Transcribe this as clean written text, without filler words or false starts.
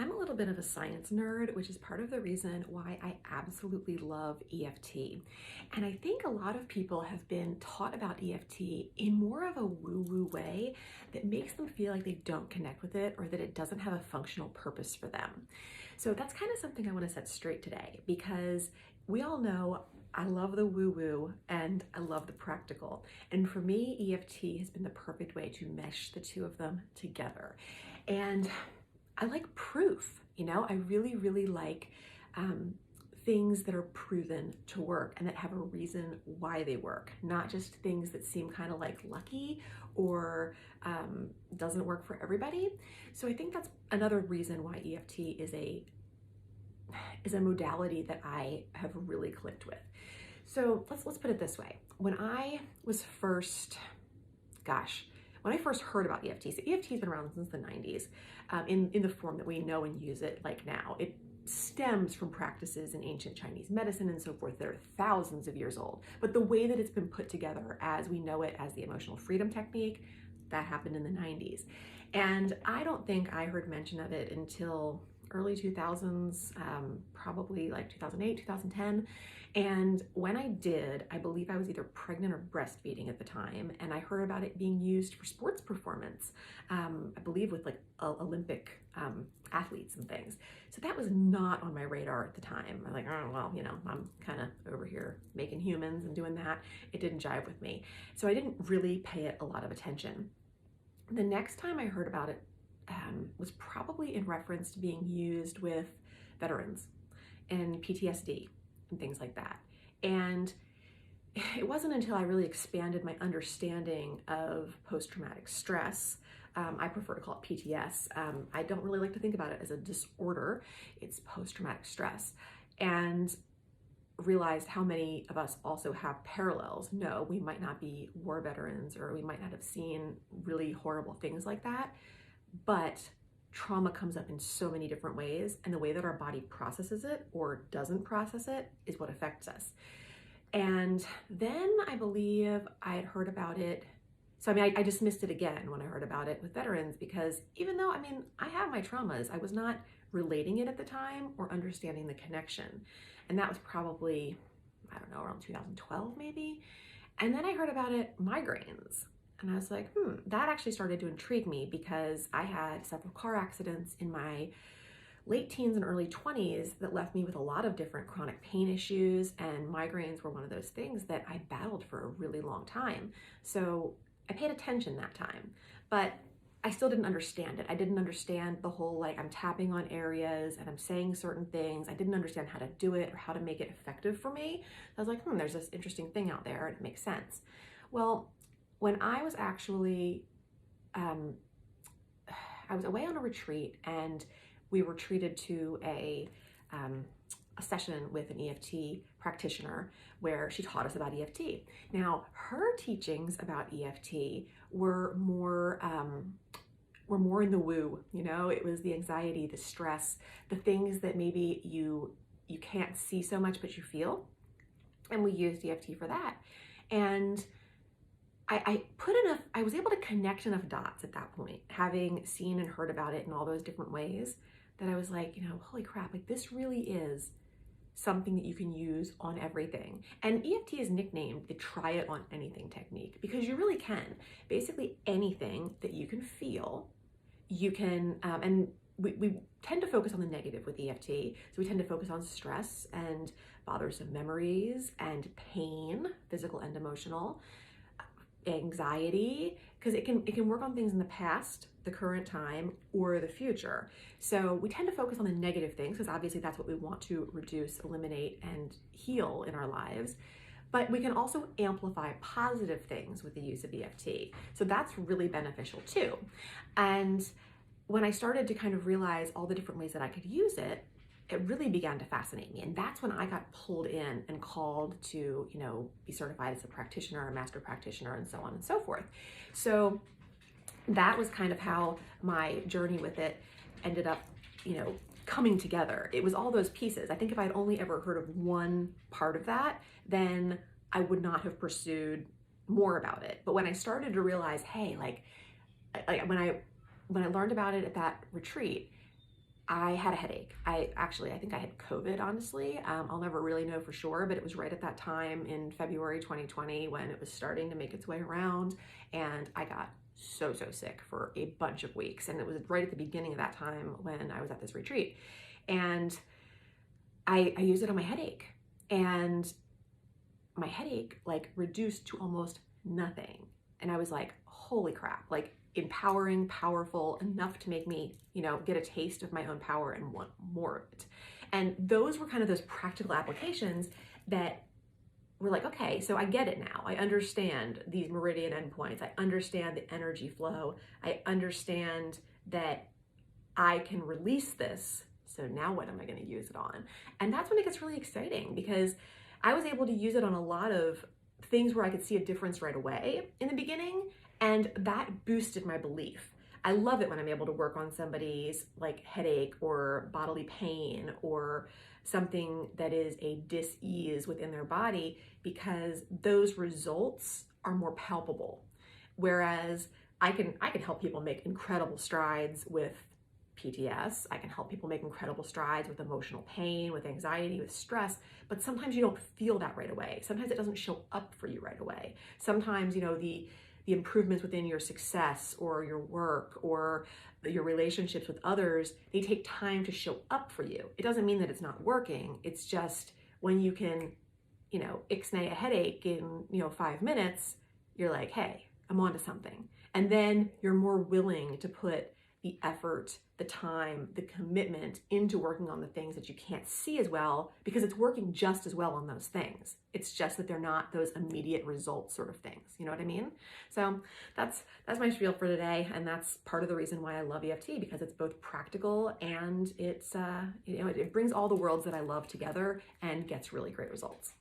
I'm a little bit of a science nerd, which is part of the reason why I absolutely love EFT. And I think a lot of people have been taught about EFT in more of a woo-woo way that makes them feel like they don't connect with it or that it doesn't have a functional purpose for them. So that's kind of something I want to set straight today, because we all know I love the woo-woo and I love the practical. And for me, EFT has been the perfect way to mesh the two of them together. And I like proof, I really, really like things that are proven to work and that have a reason why they work, not just things that seem kind of like lucky or doesn't work for everybody. So I think that's another reason why EFT is a modality that I have really clicked with. So let's put it this way. When I first heard about EFT, so EFT has been around since the 90s in the form that we know and use it like now. It stems from practices in ancient Chinese medicine and so forth that are thousands of years old. But the way that it's been put together as we know it as the emotional freedom technique, that happened in the 90s. And I don't think I heard mention of it until early 2000s, probably like 2008, 2010. And when I did, I believe I was either pregnant or breastfeeding at the time, and I heard about it being used for sports performance, I believe with like Olympic athletes and things. So that was not on my radar at the time. I'm like, oh, well, I'm kind of over here making humans and doing that. It didn't jive with me. So I didn't really pay it a lot of attention. The next time I heard about it was probably in reference to being used with veterans and PTSD and things like that. And it wasn't until I really expanded my understanding of post-traumatic stress. I prefer to call it PTS. I don't really like to think about it as a disorder. It's post-traumatic stress. And realized how many of us also have parallels. No, we might not be war veterans, or we might not have seen really horrible things like that, but trauma comes up in so many different ways, and the way that our body processes it or doesn't process it is what affects us. And then I believe I had heard about it. So I dismissed it again when I heard about it with veterans, because even though, I have my traumas, I was not relating it at the time or understanding the connection. And that was probably, around 2012 maybe. And then I heard about it, migraines. And I was like, that actually started to intrigue me, because I had several car accidents in my late teens and early 20s that left me with a lot of different chronic pain issues, and migraines were one of those things that I battled for a really long time. So I paid attention that time, but I still didn't understand it. I didn't understand the whole, I'm tapping on areas and I'm saying certain things. I didn't understand how to do it or how to make it effective for me. I was like, there's this interesting thing out there and it makes sense. Well, when I was actually, I was away on a retreat, and we were treated to a session with an EFT practitioner where she taught us about EFT. Now, her teachings about EFT were more in the woo, it was the anxiety, the stress, the things that maybe you can't see so much, but you feel. And we used EFT for that. And I was able to connect enough dots at that point, having seen and heard about it in all those different ways, that I was like, holy crap, this really is something that you can use on everything. And EFT is nicknamed the try it on anything technique, because you really can. Basically anything that you can feel, you can, and we tend to focus on the negative with EFT. So we tend to focus on stress and bothersome memories and pain, physical and emotional, anxiety, because it can work on things in the past, the current time, or the future. So we tend to focus on the negative things, because obviously that's what we want to reduce, eliminate, and heal in our lives. But we can also amplify positive things with the use of EFT. So that's really beneficial too. And when I started to kind of realize all the different ways that I could use it, it really began to fascinate me. And that's when I got pulled in and called to, be certified as a practitioner, a master practitioner, and so on and so forth. So that was kind of how my journey with it ended up, coming together. It was all those pieces. I think if I'd only ever heard of one part of that, then I would not have pursued more about it. But when I started to realize, hey, when I learned about it at that retreat, I had a headache. I think I had COVID, honestly. I'll never really know for sure, but it was right at that time in February 2020 when it was starting to make its way around, and I got so sick for a bunch of weeks. And it was right at the beginning of that time when I was at this retreat. And I used it on my headache, and my headache like reduced to almost nothing. And I was like, holy crap, like empowering, powerful, enough to make me, get a taste of my own power and want more of it. And those were kind of those practical applications that were like, okay, so I get it now. I understand these meridian endpoints. I understand the energy flow. I understand that I can release this. So now what am I going to use it on? And that's when it gets really exciting, because I was able to use it on a lot of things where I could see a difference right away in the beginning, and that boosted my belief. I love it when I'm able to work on somebody's like headache or bodily pain or something that is a dis-ease within their body, because those results are more palpable. Whereas I can help people make incredible strides with PTS. I can help people make incredible strides with emotional pain, with anxiety, with stress, but sometimes you don't feel that right away. Sometimes it doesn't show up for you right away. Sometimes, the improvements within your success or your work or your relationships with others, they take time to show up for you. It doesn't mean that it's not working. It's just when you can, ixnay a headache in, 5 minutes, you're like, hey, I'm onto something. And then you're more willing to put the effort, the time, the commitment into working on the things that you can't see as well, because it's working just as well on those things. It's just that they're not those immediate results sort of things. You know what I mean? So that's my spiel for today, and that's part of the reason why I love EFT, because it's both practical and it's it brings all the worlds that I love together and gets really great results.